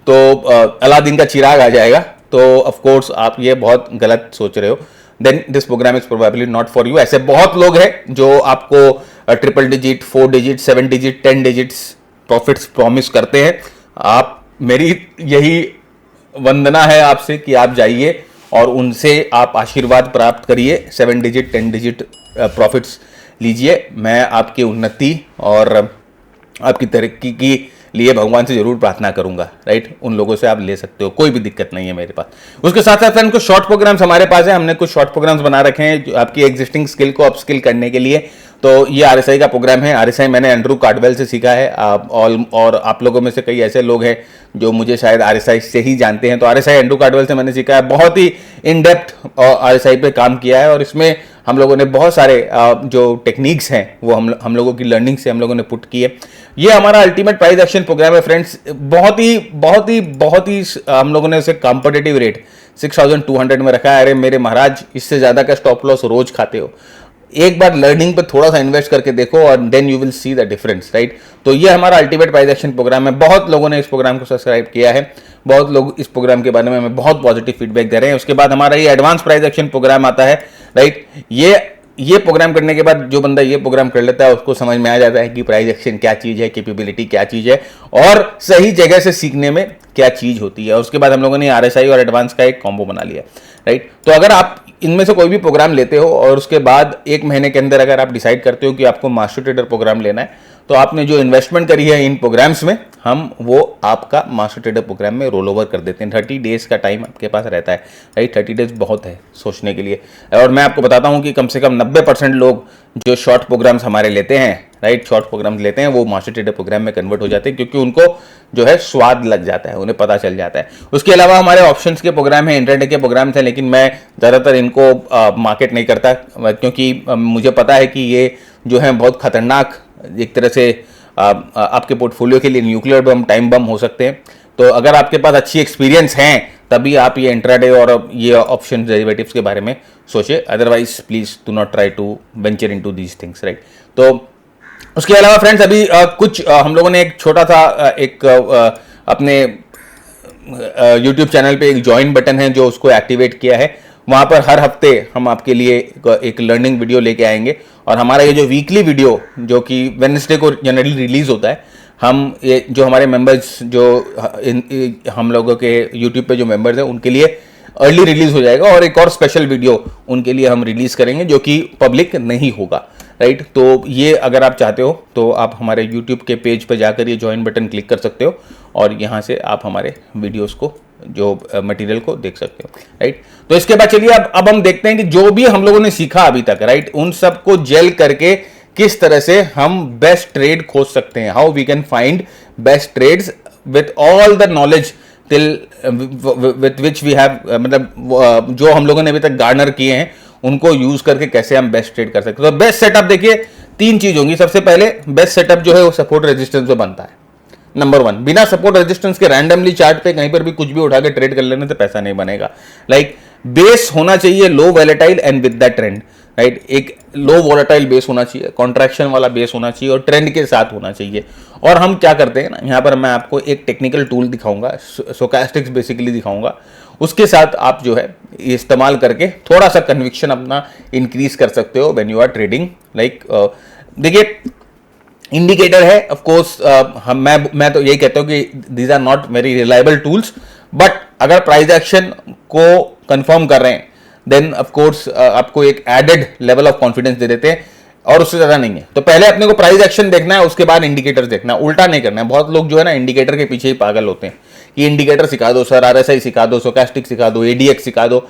तो अलादीन का चिराग आ जाएगा। तो ऑफ कोर्स आप ये बहुत गलत सोच रहे हो, then this programme is probably not for you. ऐसे बहुत लोग हैं जो आपको triple digit, 4 digit, 7 digit, 10 digits profits promise करते हैं। आप, मेरी यही वंदना है आपसे कि आप जाइए और उनसे आप आशीर्वाद प्राप्त करिए, 7 डिजिट 10 डिजिट प्रॉफिट्स लीजिए। मैं आपकी उन्नति और आपकी तरक्की की लिए भगवान से जरूर प्रार्थना करूंगा, राइट। उन लोगों से आप ले सकते हो, कोई भी दिक्कत नहीं है मेरे पास। उसके साथ साथ फ्रेंड कुछ शॉर्ट प्रोग्राम्स हमारे पास है, हमने कुछ शॉर्ट प्रोग्राम्स बना रखे हैं जो आपकी एग्जिस्टिंग स्किल को अपस्किल करने के लिए। तो ये आरएसआई का प्रोग्राम है। आरएसआई मैंने एंड्रू कार्डवेल से सीखा है। और आप लोगों में से कई ऐसे लोग हैं जो मुझे शायद आरएसआई से ही जानते हैं। तो आरएसआई एंड्रू कार्डवेल से मैंने सीखा है, बहुत ही इन डेप्थ आरएसआई पे काम किया है। और इसमें हम लोगों ने बहुत सारे जो टेक्निक्स हैं वो हम लोगों की लर्निंग से हम लोगों ने पुट की है। ये हमारा अल्टीमेट प्राइस एक्शन प्रोग्राम है फ्रेंड्स। बहुत ही हम लोगों ने उसे कॉम्पिटिटिव रेट 6200 में रखा है। अरे मेरे महाराज, इससे ज्यादा का स्टॉप लॉस रोज खाते हो। एक बार लर्निंग पे थोड़ा सा इन्वेस्ट करके देखो और then you will see the difference, right. तो ये हमारा अल्टीमेट प्राइस एक्शन प्रोग्राम है। बहुत लोगों ने इस प्रोग्राम को सब्सक्राइब किया है, बहुत लोग इस प्रोग्राम के बारे में हमें बहुत पॉजिटिव फीडबैक दे रहे हैं। उसके बाद हमारा ये एडवांस प्राइस एक्शन प्रोग्राम आता है, राइट। ये प्रोग्राम करने के बाद जो बंदा ये प्रोग्राम कर लेता है उसको समझ में आ जाता है कि प्राइस एक्शन क्या चीज है, कैपेबिलिटी क्या चीज है और सही जगह से सीखने में क्या चीज होती है। उसके बाद हम लोगों ने आरएसआई और एडवांस का एक कॉम्बो बना लिया, राइट। तो अगर आप इनमें से कोई भी प्रोग्राम लेते हो और उसके बाद 1 महीने के अंदर अगर आप डिसाइड करते हो कि आपको मास्टर ट्रेडर प्रोग्राम लेना है, तो आपने जो इन्वेस्टमेंट करी है इन प्रोग्राम्स में, हम वो आपका मास्टर ट्रेडर प्रोग्राम में रोल ओवर कर देते हैं। 30 डेज का टाइम आपके पास रहता है, राइट। 30 डेज बहुत है सोचने के लिए। और मैं आपको बताता हूं कि कम से कम 90% लोग जो शॉर्ट प्रोग्राम्स हमारे लेते हैं, राइट, शॉर्ट प्रोग्राम्स लेते हैं, वो मास्टर ट्रेडर प्रोग्राम में कन्वर्ट हो जाते हैं, क्योंकि उनको जो है स्वाद लग जाता है, उन्हें पता चल जाता है। उसके अलावा हमारे ऑप्शंस के प्रोग्राम हैं, इंटरनेट के प्रोग्राम्स हैं, लेकिन मैं ज़्यादातर इनको मार्केट नहीं करता, क्योंकि मुझे पता है कि ये जो है बहुत खतरनाक एक तरह से आपके पोर्टफोलियो के लिए न्यूक्लियर बम, टाइम बम हो सकते हैं। तो अगर आपके पास अच्छी एक्सपीरियंस हैं तभी आप ये इंट्राडे और ये ऑप्शन डेरिवेटिव्स के बारे में सोचे, otherwise please do not try to venture into these things, right. तो उसके अलावा फ्रेंड्स अभी कुछ हम लोगों ने एक छोटा सा अपने यूट्यूब चैनल पे एक ज्वाइन बटन है जो उसको एक्टिवेट किया है। वहां पर हर हफ्ते हम आपके लिए एक लर्निंग वीडियो लेके आएंगे और हमारा ये जो वीकली वीडियो जो कि वेडनेसडे को जनरली रिलीज होता है, हम ये जो हमारे मेंबर्स जो हम लोगों के यूट्यूब पे जो मेंबर्स हैं उनके लिए अर्ली रिलीज हो जाएगा और एक और स्पेशल वीडियो उनके लिए हम रिलीज करेंगे जो कि पब्लिक नहीं होगा, राइट। तो ये अगर आप चाहते हो तो आप हमारे यूट्यूब के पेज पर जाकर ये ज्वाइन बटन क्लिक कर सकते हो और यहाँ से आप हमारे वीडियोस को जो मटेरियल को देख सकते हो, राइट। तो इसके बाद चलिए अब हम देखते हैं कि जो भी हम लोगों ने सीखा अभी तक, राइट, उन सबको जेल करके किस तरह से हम बेस्ट ट्रेड खोज सकते हैं, how we can find best trades with all the knowledge till with which we have, मतलब जो हम लोगों ने अभी तक गार्नर किए हैं उनको यूज करके कैसे हम बेस्ट ट्रेड कर सकते हैं। तो बेस्ट सेटअप देखिए 3 चीज होंगी। सबसे पहले बेस्ट सेटअप जो है वो सपोर्ट रेजिस्टेंस पे बनता है। नंबर 1, बिना सपोर्ट रेजिस्टेंस के रैंडमली चार्ट पे कहीं पर भी कुछ भी उठा के ट्रेड कर लेने से पैसा नहीं बनेगा। लाइक बेस होना चाहिए low volatile and with the trend, right. एक लो वोलेटाइल बेस होना चाहिए, कॉन्ट्रैक्शन वाला बेस होना चाहिए और ट्रेंड के साथ होना चाहिए। और हम क्या करते हैं ना, यहाँ पर मैं आपको एक टेक्निकल टूल दिखाऊंगा, स्टोचैस्टिक्स बेसिकली दिखाऊंगा। उसके साथ आप जो है इस्तेमाल करके थोड़ा सा कन्विक्शन अपना इंक्रीज कर सकते हो when you are trading. Like देखिए इंडिकेटर है ऑफ कोर्स, मैं तो यही कहता हूं कि these are not very reliable tools, but अगर प्राइस एक्शन को कंफर्म कर रहे हैं देन ऑफ कोर्स आपको एक एडेड लेवल ऑफ कॉन्फिडेंस दे देते हैं और उससे ज्यादा नहीं है। तो पहले अपने को प्राइस एक्शन देखना है, उसके बाद इंडिकेटर्स देखना है, उल्टा नहीं करना है। बहुत लोग जो है ना इंडिकेटर के पीछे ही पागल होते हैं कि इंडिकेटर सिखा दो सर, आरएसआई सिखा दो, स्टोचैस्टिक सिखा दो, एडीएक्स सिखा दो।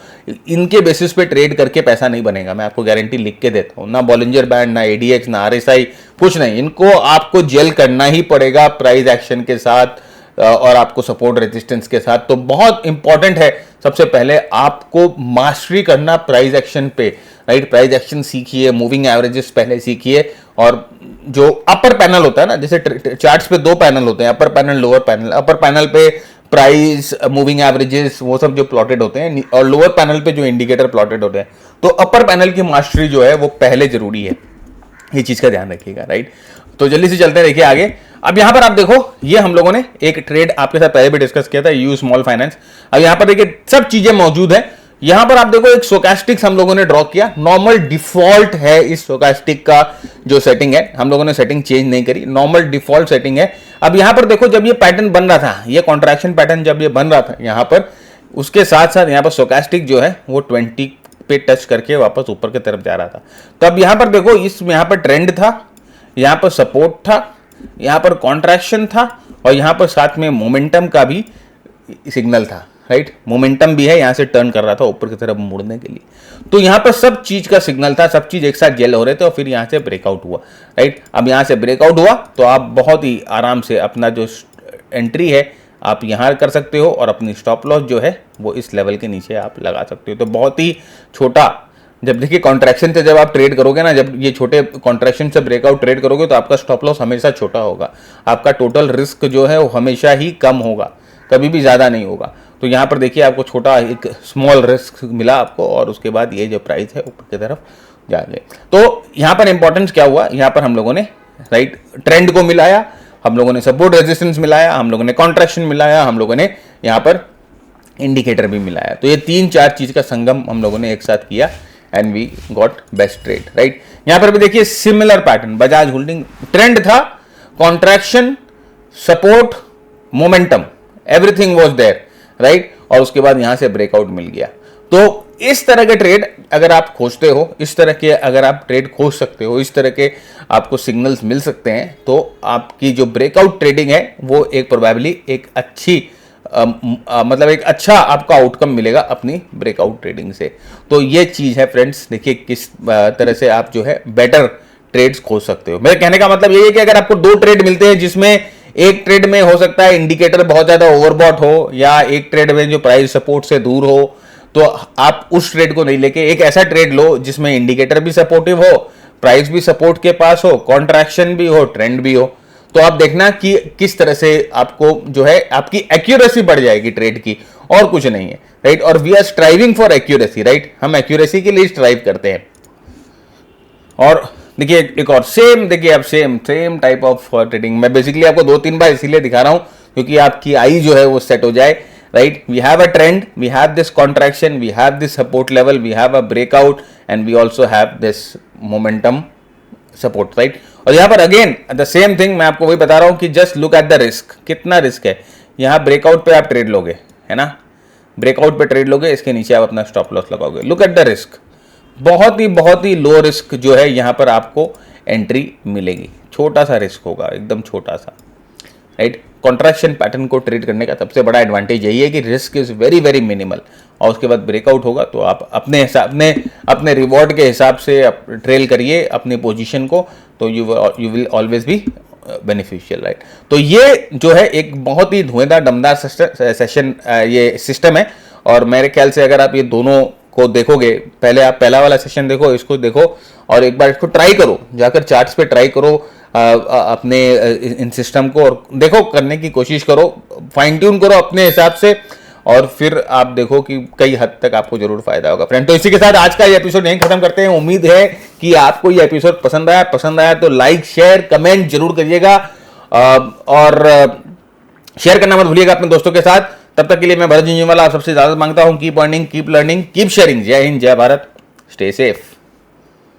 इनके बेसिस पे ट्रेड करके पैसा नहीं बनेगा, मैं आपको गारंटी लिख के देता हूं। ना बॉलिंजर बैंड, ना एडीएक्स, ना आरएसआई, कुछ नहीं। इनको आपको जेल करना ही पड़ेगा प्राइस एक्शन के साथ और आपको सपोर्ट रेजिस्टेंस के साथ। तो बहुत इंपॉर्टेंट है सबसे पहले आपको मास्टरी करना प्राइस एक्शन पे, राइट। प्राइस एक्शन सीखिए, मूविंग एवरेजेस पहले सीखिए और जो अपर पैनल होता है ना, जैसे चार्ट्स पे 2 पैनल होते हैं, अपर पैनल, लोअर पैनल। अपर पैनल पे प्राइस, मूविंग एवरेजेस, वो सब जो प्लॉटेड होते हैं और लोअर पैनल पे जो इंडिकेटर प्लॉटेड होते हैं। तो अपर पैनल की मास्टरी जो है वो पहले जरूरी है, ये चीज का ध्यान रखिएगा, राइट। तो जल्दी से चलते हैं, देखिए आगे। अब यहां पर आप देखो, ये हम लोगों ने एक ट्रेड आपके साथ पहले भी डिस्कस किया था, यू स्मॉल फाइनेंस। अब यहां पर देखिए सब चीजें मौजूद है। यहां पर आप देखो एक स्टोकैस्टिक्स हम लोगों ने ड्रॉ किया, नॉर्मल डिफॉल्ट है इस स्टोकैस्टिक का जो सेटिंग है, हम लोगों ने सेटिंग चेंज नहीं करी, नॉर्मल डिफॉल्ट सेटिंग है। अब यहां पर देखो जब ये पैटर्न बन रहा था, ये कॉन्ट्रैक्शन पैटर्न जब ये बन रहा था यहां पर, उसके साथ साथ यहां पर स्टोकैस्टिक जो है वो 20 पे टच करके वापस ऊपर की तरफ जा रहा था। तो अब यहां पर देखो इस यहां पर ट्रेंड था, यहां पर सपोर्ट था, यहां पर कॉन्ट्रैक्शन था, और यहां पर साथ में मोमेंटम का भी सिग्नल था, राइट। मोमेंटम भी है, यहां से टर्न कर रहा था ऊपर की तरफ मुड़ने के लिए। तो यहां पर सब चीज का सिग्नल था, सब चीज एक साथ जेल हो रहे थे, और फिर यहां से ब्रेकआउट हुआ, राइट। अब यहां से ब्रेकआउट हुआ तो आप बहुत ही आराम से अपना जो एंट्री है आप यहां कर सकते हो, और अपनी स्टॉप लॉस जो है वो इस लेवल के नीचे आप लगा सकते हो। तो बहुत ही छोटा, जब देखिए कॉन्ट्रैक्शन से जब आप ट्रेड करोगे ना, जब ये छोटे कॉन्ट्रैक्शन से ब्रेकआउट ट्रेड करोगे तो आपका स्टॉप लॉस हमेशा छोटा होगा, आपका टोटल रिस्क जो है वो हमेशा ही कम होगा, कभी भी ज़्यादा नहीं होगा। तो यहाँ पर देखिए आपको छोटा एक स्मॉल रिस्क मिला आपको, और उसके बाद ये जो प्राइस है ऊपर की तरफ जा गए। तो यहाँ पर इंपॉर्टेंस क्या हुआ, यहाँ पर हम लोगों ने राइट ट्रेंड को मिलाया, हम लोगों ने सपोर्ट रेजिस्टेंस मिलाया, हम लोगों ने कॉन्ट्रैक्शन मिलाया, हम लोगों ने यहाँ पर इंडिकेटर भी मिलाया। तो ये 3-4 चीज का संगम हम लोगों ने एक साथ किया, and we got best trade, right. यहां पर भी देखिए similar pattern, Bajaj holding trend था, contraction, support, momentum, everything was there, right. और उसके बाद यहां से ब्रेकआउट मिल गया। तो इस तरह के ट्रेड अगर आप खोजते हो, इस तरह के अगर आप ट्रेड खोज सकते हो, इस तरह के आपको सिग्नल्स मिल सकते हैं, तो आपकी जो ब्रेकआउट ट्रेडिंग है वो एक प्रोबेबली एक अच्छी मतलब एक अच्छा आपका आउटकम मिलेगा अपनी ब्रेकआउट ट्रेडिंग से। तो ये चीज है फ्रेंड्स, देखिए किस तरह से आप जो है बेटर ट्रेड्स खोज सकते हो। मेरे कहने का मतलब ये है कि अगर आपको 2 ट्रेड मिलते हैं जिसमें एक ट्रेड में हो सकता है इंडिकेटर बहुत ज्यादा ओवरबॉट हो, या एक ट्रेड में जो प्राइस सपोर्ट से दूर हो, तो आप उस ट्रेड को नहीं लेके एक ऐसा ट्रेड लो जिसमें इंडिकेटर भी सपोर्टिव हो, प्राइस भी सपोर्ट के पास हो, कॉन्ट्रैक्शन भी हो, ट्रेंड भी हो। तो आप देखना कि किस तरह से आपको जो है आपकी एक्यूरेसी बढ़ जाएगी ट्रेड की, और कुछ नहीं है, राइट। और we are striving for accuracy, right, हम एक्यूरेसी के लिए स्ट्राइव करते हैं। और देखिए एक और सेम, देखिए आप सेम टाइप ऑफ ट्रेडिंग मैं बेसिकली आपको 2-3 बार इसीलिए दिखा रहा हूं क्योंकि आपकी आई जो है वो सेट हो जाए, right. We have a trend, we have this contraction, we have this support level, we have a breakout, and we also have this momentum support, right. और यहां पर अगेन द सेम थिंग मैं आपको वही बता रहा हूं कि just look at the risk, कितना रिस्क है। यहां ब्रेकआउट पे आप ट्रेड लोगे, है ना, ब्रेकआउट पे ट्रेड लोगे, इसके नीचे आप अपना स्टॉप लॉस लगाओगे। लुक एट द रिस्क, बहुत ही लो रिस्क जो है यहां पर आपको एंट्री मिलेगी, छोटा सा रिस्क होगा, एकदम छोटा सा, राइट। कॉन्ट्रैक्शन पैटर्न को ट्रेड करने का सबसे बड़ा एडवांटेज यही है कि risk is very very minimal, और उसके बाद ब्रेकआउट होगा तो आप अपने रिवॉर्ड के हिसाब से ट्रेल करिए अपनी पोजीशन को, तो you will always be beneficial, right. तो ये जो है एक बहुत ही धुएंधार दमदार सेशन ये सिस्टम है, और मेरे ख्याल से अगर आप ये दोनों को देखोगे, पहले आप पहला वाला सेशन देखो, इसको देखो, और एक बार इसको ट्राई करो, जाकर चार्ट्स पे ट्राई करो अपने इन सिस्टम को, और देखो, करने की कोशिश करो, फाइन ट्यून करो अपने हिसाब से, और फिर आप देखो कि कई हद तक आपको जरूर फायदा होगा फ्रेंड। तो इसी के साथ आज का ये एपिसोड यहीं खत्म करते हैं। उम्मीद है कि आपको ये एपिसोड पसंद आया तो लाइक शेयर कमेंट जरूर करिएगा, और शेयर करना मत भूलिएगा अपने दोस्तों के साथ। तब तक के लिए मैं भरत झुंझुनवाला आप सबसे ज्यादा मांगता हूं, keep earning, keep learning, keep sharing. जय हिंद, जय भारत, स्टे सेफ।